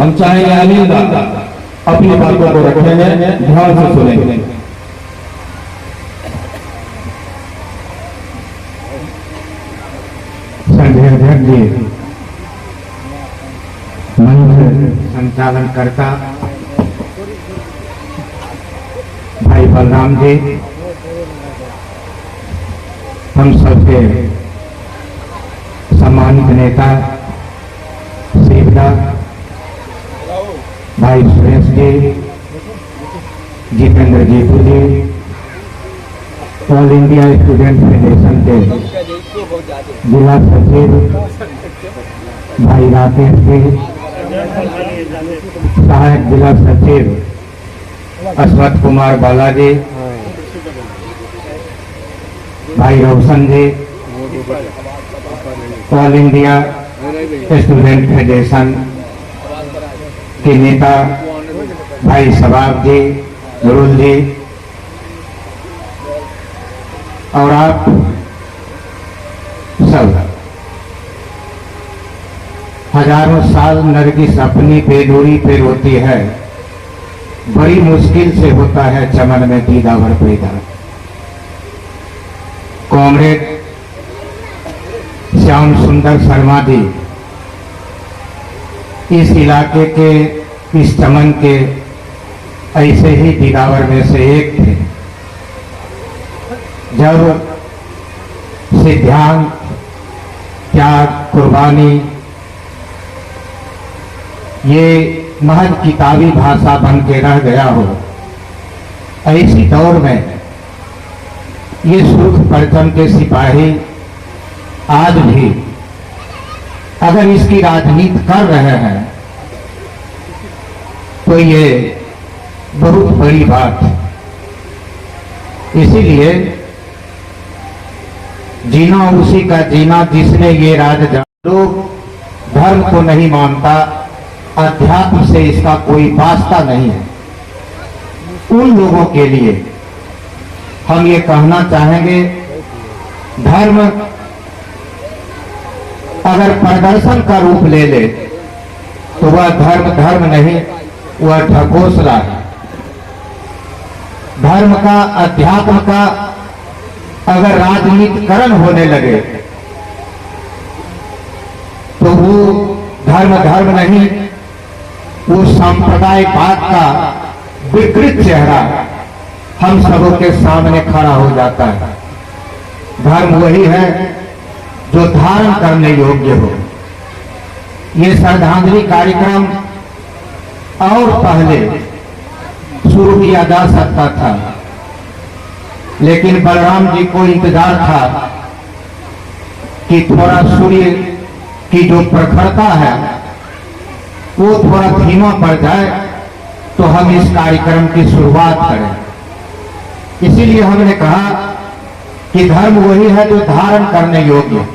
हम चाहेंगे अनिल दा अपनी बातों को रखेंगे, ध्यान से सुनेंगे। संजय अध्यक्ष जी, मंच संचालन करता भाई बलराम जी, हम सबके सम्मानित नेता शिवदा भाई सुरेश जी, जितेंद्र जीतू जी, ऑल इंडिया स्टूडेंट फेडरेशन के जिला सचिव भाई राकेश जी, सहायक जिला सचिव अश्वथ कुमार बालाजी, भाई रोशन जी, ऑल इंडिया स्टूडेंट फेडरेशन के नेता भाई शबाब जी, नूरुल जी, और आप सब हजारों साल नरगिस अपनी बेलूरी पे रोती है, बड़ी मुश्किल से होता है चमन में दीदावर पैदा। कॉमरेड श्याम सुंदर शर्मा जी इस इलाके के, इस चमन के ऐसे ही दीदावर में से एक थे। जब सिद्धांत, त्याग, कुर्बानी ये महज किताबी भाषा बन के रह गया हो, ऐसी दौर में ये सुर्ख परचम के सिपाही आज भी अगर इसकी राजनीति कर रहे हैं तो ये बहुत बड़ी बात। इसीलिए जीना उसी का जीना जिसने ये राज लोग धर्म को नहीं मानता, अध्यात्म से इसका कोई वास्ता नहीं है, उन लोगों के लिए हम ये कहना चाहेंगे, धर्म अगर प्रदर्शन का रूप ले ले तो वह धर्म धर्म नहीं, वह ढकोसला है। धर्म का, अध्यात्म का अगर राजनीतिकरण होने लगे तो वो धर्म धर्म नहीं, वो सांप्रदायिकवाद का विकृत चेहरा हम सबों के सामने खड़ा हो जाता है। धर्म वही है जो धारण करने योग्य हो। ये श्रद्धांजलि कार्यक्रम और पहले शुरू किया जा सकता था, लेकिन बलराम जी को इंतजार था कि थोड़ा सूर्य की जो प्रखरता है वो थोड़ा धीमा पड़ जाए तो हम इस कार्यक्रम की शुरुआत करें। इसीलिए हमने कहा कि धर्म वही है जो धारण करने योग्य।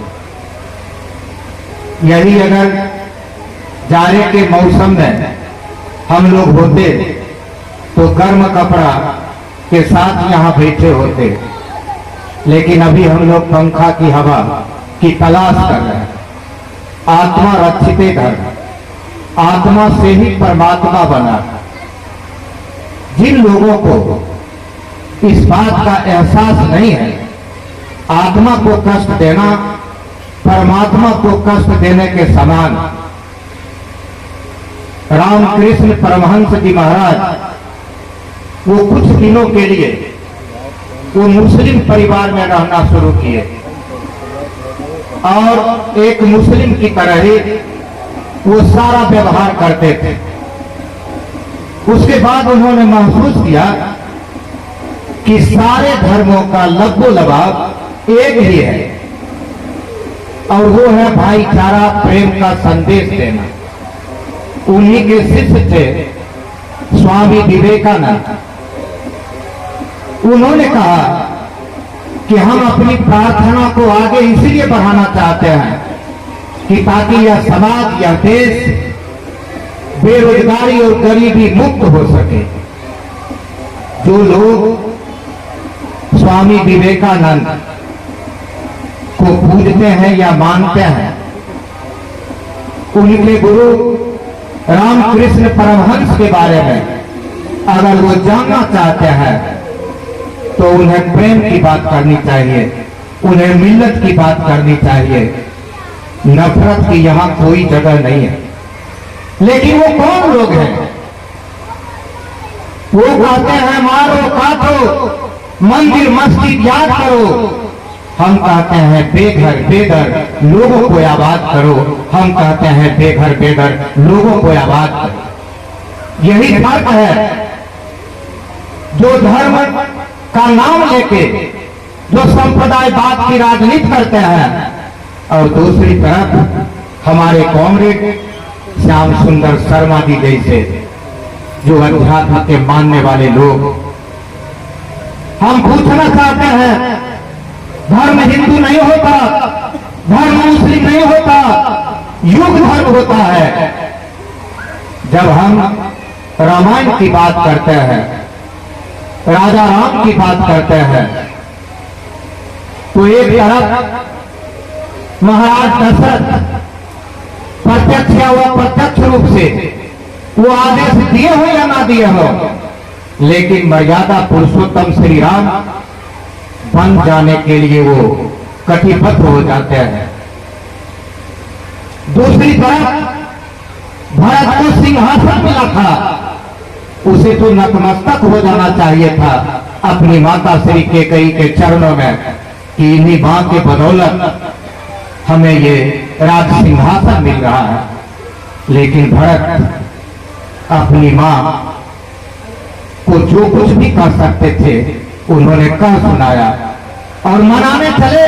यही अगर जाड़े के मौसम में हम लोग होते तो गर्म कपड़ा के साथ यहाँ बैठे होते, लेकिन अभी हम लोग पंखा की हवा की तलाश कर रहे हैं। आत्मा रक्षिते धर्म, आत्मा से ही परमात्मा बना। जिन लोगों को इस बात का एहसास नहीं है, आत्मा को कष्ट देना परमात्मा को कष्ट देने के समान। रामकृष्ण परमहंस जी महाराज वो कुछ दिनों के लिए वो मुस्लिम परिवार में रहना शुरू किए और एक मुस्लिम की तरह ही वो सारा व्यवहार करते थे। उसके बाद उन्होंने महसूस किया कि सारे धर्मों का लब्बो लबाब एक ही है, और वो है भाईचारा, प्रेम का संदेश देना। उन्हीं के शिष्य थे स्वामी विवेकानंद। उन्होंने कहा कि हम अपनी प्रार्थना को आगे इसलिए बढ़ाना चाहते हैं कि ताकि यह समाज, यह देश बेरोजगारी और गरीबी मुक्त हो सके। जो लोग स्वामी विवेकानंद को पूजते हैं या मानते हैं, उनके गुरु रामकृष्ण परमहंस के बारे में अगर वो जानना चाहते हैं तो उन्हें प्रेम की बात करनी चाहिए, उन्हें मिल्लत की बात करनी चाहिए। नफरत की यहां कोई जगह नहीं है। लेकिन वो कौन लोग हैं? वो कहते हैं मारो काटो, मंदिर मस्जिद याद करो। हम कहते हैं बेघर बेघर लोगों को आबाद करो। हम कहते हैं बेघर बेघर लोगों को आबाद करो। यही फर्क है। जो धर्म का नाम लेके जो संप्रदायवाद की राजनीति करते हैं और दूसरी तरफ हमारे कॉमरेड श्याम सुंदर शर्मा जी जैसे जो अध्यात्म के मानने वाले लोग। हम पूछना चाहते हैं, धर्म हिंदू नहीं होता, धर्म मुस्लिम नहीं होता, युग धर्म होता है। जब हम रामायण की बात करते हैं, राजा राम की बात करते हैं, तो एक तरफ महाराज दशरथ प्रत्यक्ष या अप्रत्यक्ष रूप से वो आदेश दिए हो या ना दिए हो, लेकिन मर्यादा पुरुषोत्तम श्री राम बन जाने के लिए वो कटिबद्ध हो जाते हैं। दूसरी तरफ भरत को सिंहासन मिला था, उसे तो नतमस्तक हो जाना चाहिए था अपनी माता श्री कैकेयी के चरणों में कि इन्हीं मां के बदौलत हमें ये राज सिंहासन मिल रहा है। लेकिन भरत अपनी मां को जो कुछ भी कर सकते थे उन्होंने कह सुनाया और मनाने चले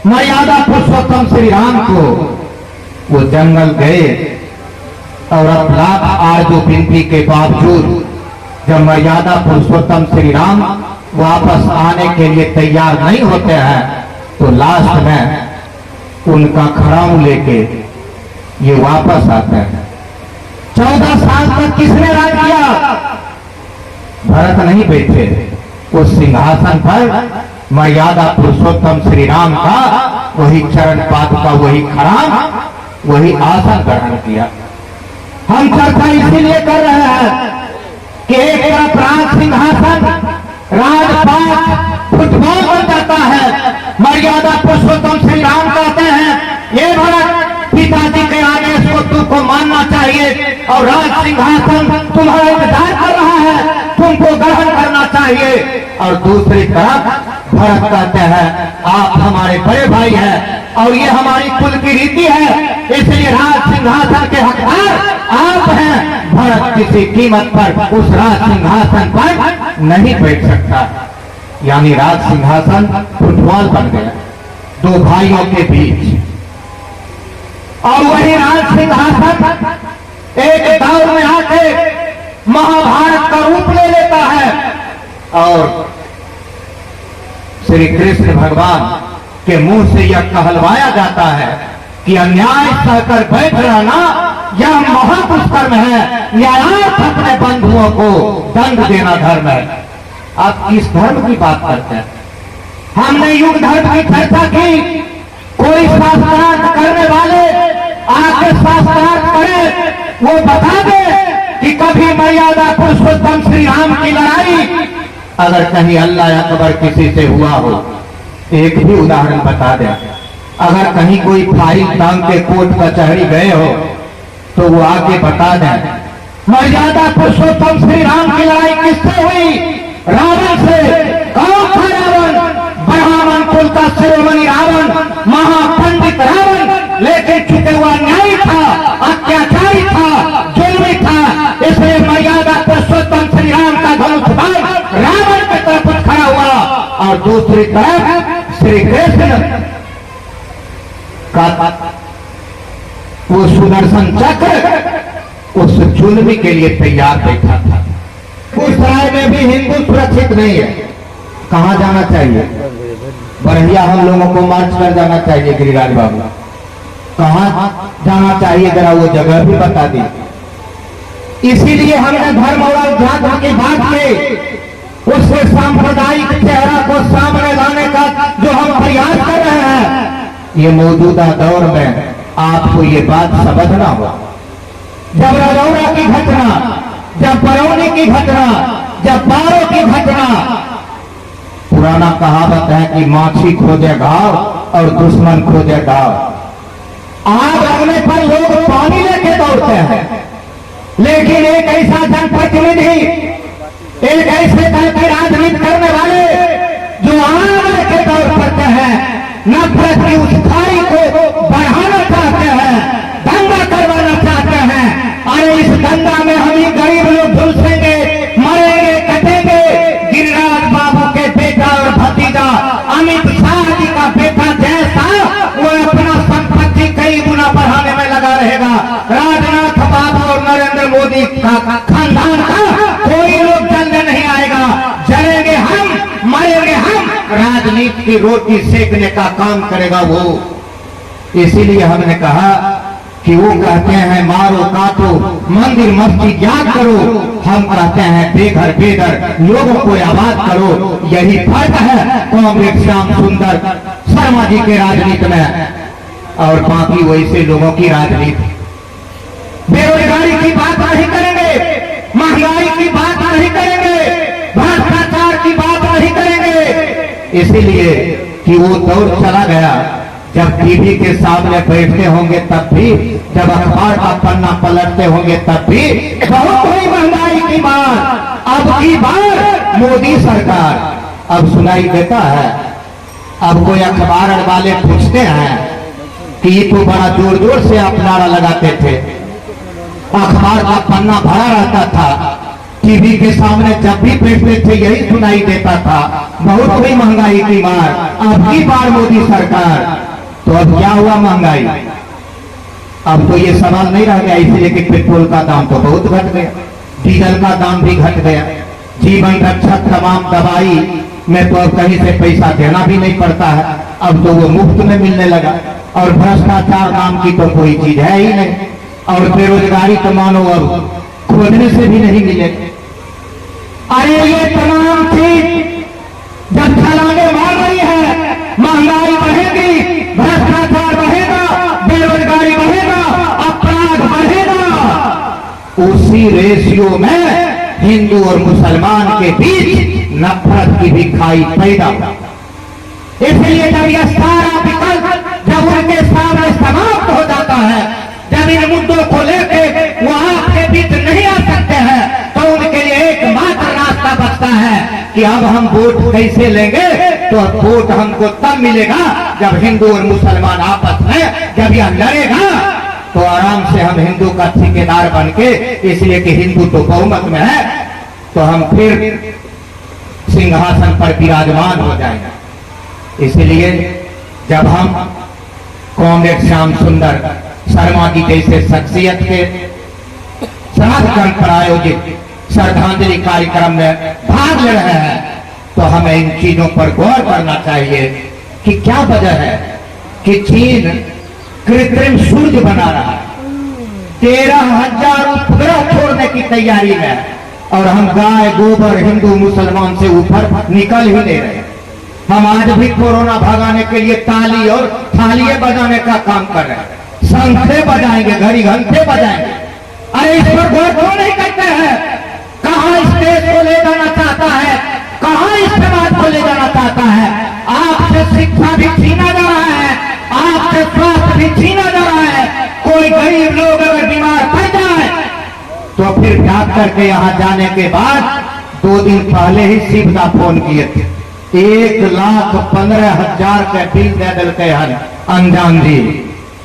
मर्यादा पुरुषोत्तम श्री राम को। वो जंगल गए और अब लाख आरज़ू विनती के बावजूद जब मर्यादा पुरुषोत्तम श्री राम वापस आने के लिए तैयार नहीं होते हैं तो लास्ट में उनका खड़ाऊ लेके ये वापस आते हैं। 14 साल तक किसने राज किया? भरत नहीं बैठे उस सिंहासन पर। मर्यादा पुरुषोत्तम श्री राम का वही चरण पादुका, वही खड़ाम, वही आसन ग्रहण किया। हम चर्चा इसीलिए कर रहे हैं कि एक तरफ राज सिंहासन राजपाट फुटबॉल बन जाता है। मर्यादा पुरुषोत्तम श्री राम कहते हैं ये भरत पिताजी के आदेश को तुमको मानना चाहिए और राज सिंहासन तुम्हारा इंतजार कर रहा है, तुमको ग्रहण करना चाहिए। और दूसरी तरफ भरत कहते हैं आप हमारे बड़े भाई हैं और ये हमारी कुल की रीति है, इसलिए राज सिंहासन के हकदार आप हैं। भरत किसी कीमत पर उस राज सिंहासन पर नहीं बैठ सकता। यानी राज सिंहासन फुटबॉल बन गया दो भाइयों के बीच। और वही राज सिंहासन एक दौर में आके महाभारत का रूप ले लेता है और श्री कृष्ण भगवान के मुंह से यह कहलवाया जाता है कि अन्याय सहकर बैठ रहना यह महादुष्कर्म है, न्यायार्थ अपने बंधुओं को दंड देना धर्म है। आप किस धर्म की बात करते हैं? हमने युग धर्म की चर्चा की। कोई शास्त्रार्थ करने वाले आके शास्त्रार्थ करे, वो बता दे कि कभी मर्यादा पुरुषोत्तम श्री राम की लड़ाई अगर कहीं अल्लाह अकबर किसी से हुआ हो, एक भी उदाहरण बता दे। अगर कहीं कोई फाइल टांग के कोर्ट कचहरी गए हो तो वो आके बता दें मर्यादा पुरुषोत्तम श्री राम की लड़ाई किससे हुई? रावण से। कौन था रावण? ब्राह्मण कुल का शिरोमणि रावण, महापंडित रावण। लेकिन चुके हुआ न्यायी था, अत्याचारी था, जुल्मी था, इसलिए मर्यादा पुरुषोत्तम श्री राम का धनुष बाण रावण की तरफ उठ खड़ा हुआ और दूसरी तरफ श्री कृष्ण का वो सुदर्शन चक्र उस जुल्मी के लिए तैयार बैठा था। उस राय में भी हिंदू सुरक्षित नहीं है। कहां जाना चाहिए? बरहिया हम लोगों को मार्च कर जाना चाहिए। गिरिराज बाबू कहां जाना चाहिए जरा वो जगह भी बता दी। इसीलिए हमने धर्म और अध्यात्म की बात की, उससे सांप्रदायिक चेहरा को सामने लाने का जो हम प्रयास कर रहे हैं। ये मौजूदा दौर में आपको ये बात समझना होगा। जब रजौरा की घटना, जब बरौनी की घटना, जब बारों की घटना, पुराना कहावत है कि माछी खोजे घाव और दुश्मन खोजे दाव। आग लगने पर लोग पानी लेके दौड़ते हैं, लेकिन एक ऐसा जनप्रतिनिधि, एक ऐसे दल के राजनीति करने वाले जो आग लेके दौड़ पड़ते हैं, नफरत की उस खाई को बढ़ाना चाहते हैं, दंगा करवाना चाहते हैं। अरे इस दंगा में हम ही गरीब लोग झुलसेंगे, मरेंगे, कटेंगे। गिरिराज बाबू के बेटा और भतीजा अमित शाह जी का बेटा जैसा वो अपना संपत्ति कई गुना बढ़ाने में लगा रहेगा। राजनाथ बाबू और नरेंद्र मोदी का खानदान का कोई लोग जलने नहीं आएगा। जलेंगे हम, मरेंगे हम। राजनीति की रोटी सेकने का काम करेगा वो। इसीलिए हमने कहा कि वो कहते हैं मारो काटो, मंदिर मस्जिद याद करो, हम कहते हैं बेघर बेदर लोगों को आबाद करो। यही फर्क है कॉमरेड श्याम सुंदर शर्मा जी के राजनीति में और बाकी वैसे लोगों की राजनीति। बेरोजगारी की बात नहीं करेंगे, महंगाई की बात नहीं करेंगे, भ्रष्टाचार की बात नहीं करेंगे। इसीलिए कि वो दौर चला गया जब टीवी के सामने बैठते होंगे तब भी, जब अखबार का पन्ना पलटते होंगे तब भी बहुत हुई महंगाई की बात। अब की बार मोदी सरकार अब सुनाई देता है। अब कोई अखबार वाले पूछते हैं कि ये तो बड़ा जोर जोर से आप नारा लगाते थे, अखबार का पन्ना भरा रहता था, टीवी के सामने जब भी बैठते थे यही सुनाई देता था, बहुत हुई महंगाई की मार। अब की बार मोदी सरकार, तो अब क्या हुआ महंगाई? अब तो ये सवाल नहीं रह गया, इसलिए कि पेट्रोल का दाम तो बहुत घट गया, डीजल का दाम भी घट गया, जीवन रक्षक तमाम दवाई में तो अब कहीं से पैसा देना भी नहीं पड़ता है, अब तो वो मुफ्त में मिलने लगा। और भ्रष्टाचार नाम की तो कोई चीज है ही नहीं, और बेरोजगारी तो मानो अब खोजने से भी नहीं मिले। अरे ये तमाम चीज जब छलांगे मार रही है, महंगाई बढ़ेगी, भ्रष्टाचार बढ़ेगा, बेरोजगारी बढ़ेगा, अपराध बढ़ेगा। उसी रेशियो में हिंदू और मुसलमान के बीच नफरत की भी खाई पैदा। इसलिए जब यह सारा विकल्प जब उनके सामने समाप्त हो जाता है, जब इन मुद्दों को लेके वो आपके बीच नहीं आ सकते हैं, तो उनके लिए एकमात्र रास्ता बचता है कि अब हम वोट कैसे लेंगे। तो वोट हमको तब मिलेगा जब हिंदू और मुसलमान आपस में जब यह लड़ेगा, तो आराम से हम हिंदू का ठेकेदार बन के, इसलिए कि हिंदू तो बहुमत में है, तो हम फिर सिंहासन पर विराजमान हो जाएंगे। इसलिए जब हम कॉमरेड श्याम सुंदर शर्मा जी जैसे शख्सियत के समाजक्रम पर आयोजित श्रद्धांजलि कार्यक्रम में भाग ले रहे हैं, तो हमें इन चीजों पर गौर करना चाहिए कि क्या वजह है कि चीन कृत्रिम सूर्य बना रहा है, 13,000 उपग्रह छोड़ने की तैयारी में, और हम गाय गोबर हिंदू मुसलमान से ऊपर निकल ही नहीं रहे। हम आज भी कोरोना भगाने के लिए ताली और थालियां बजाने का काम कर रहे हैं, शंखे बजाएंगे, घड़ी घंटे बजाएंगे। अरे इस पर गौर क्यों नहीं करते हैं? कहां इस देश को ले जाना चाहता है, कहां इस समाज को ले जाना चाहता है? आपसे शिक्षा भी छीना जा रहा है, आपसे स्वास्थ्य भी छीना जा रहा है। कोई गरीब लोग अगर बीमार पड़ जाए तो फिर डॉक्टर के यहाँ जाने के बाद 2 दिन पहले ही शिवदा फोन किए थे, 1,15,000 के बिल दे दिलके हन अनजान जी,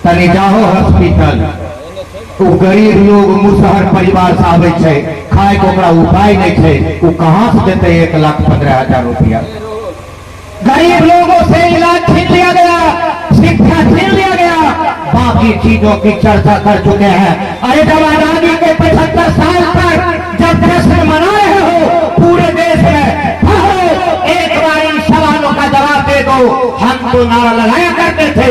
तनी जाओ हॉस्पिटल। वो गरीब लोग मुसहर परिवार से आवे छे, खाए को ओकरा उपाय नहीं छे, वो कहां से देते 1,15,000 रुपया? गरीब लोगों से इलाज छीन लिया गया, शिक्षा छीन लिया गया, बाकी चीजों की चर्चा कर चुके हैं। अरे जब आजादी के 75 साल पर जब जश्न मना रहे हो पूरे देश में, एक बार इन सवालों का जवाब दे दो। हम तो नारा लगाया करते थे,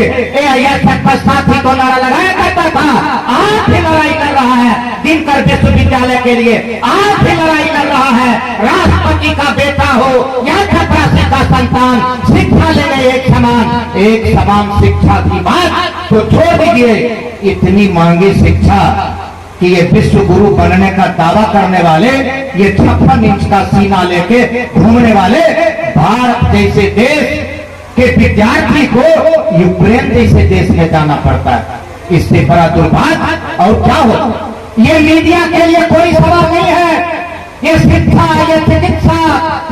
साथी तो नारा लगाया करता था, आज भी लड़ाई कर रहा है दिनकर विश्वविद्यालय के लिए, आज भी लड़ाई कर रहा है। राष्ट्रपति का बेटा हो या चपरासी का संतान, शिक्षा लेने एक समान शिक्षा की बात तो छोड़ दीजिए। इतनी महंगी शिक्षा कि ये विश्व गुरु बनने का दावा करने वाले, ये 56 इंच का सीना लेके घूमने वाले भारत जैसे देश के विद्यार्थी को यूक्रेन जैसे देश में जाना पड़ता है। इससे बड़ा दुर्भाग्य और क्या हो। ये मीडिया के लिए कोई सवाल नहीं है। ये शिक्षा, ये चिकित्सा,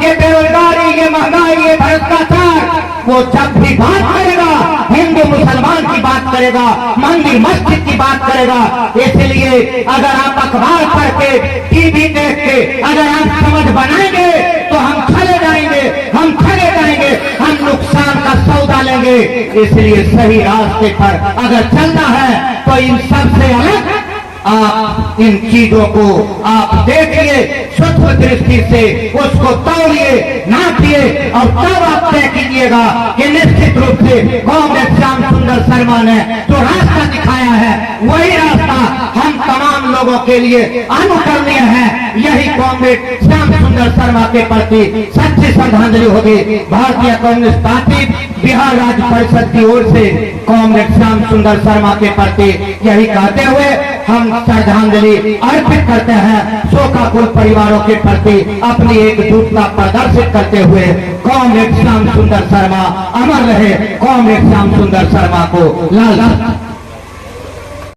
ये बेरोजगारी, ये महंगाई, ये भ्रष्टाचार, वो जब भी बात करेगा हिंदू मुसलमान की बात करेगा, मंदिर मस्जिद की बात करेगा। इसलिए अगर आप अखबार पढ़ के, टीवी देख के अगर आप समझ बनाएंगे तो हम चले जाएंगे, हम चले जाएंगे, हम नुकसान का सौदा लेंगे। इसलिए सही रास्ते पर अगर चलना है तो इन सबसे अलग आप इन चीजों को आप देखिए, सूक्ष्म दृष्टि से उसको तौलिए, नापिए और तब आप तय कीजिएगा कि निश्चित रूप से कांग्रेस श्याम सुंदर शर्मा ने जो रास्ता दिखाया है वही रास्ता हम तमाम लोगों के लिए अनुकरणीय है। यही कांग्रेस श्याम सुंदर शर्मा के प्रति सच्ची श्रद्धांजलि होगी। भारतीय कम्युनिस्ट पार्टी बिहार राज्य परिषद की ओर से कांग्रेस श्याम सुंदर शर्मा के प्रति यही कहते हुए हम श्रद्धांजलि अर्पित करते हैं। शोकाकुल परिवारों के प्रति अपनी एकजुटता प्रदर्शित करते हुए कांग्रेस श्याम सुंदर शर्मा अमर रहे, कांग्रेस श्याम सुंदर शर्मा को लाल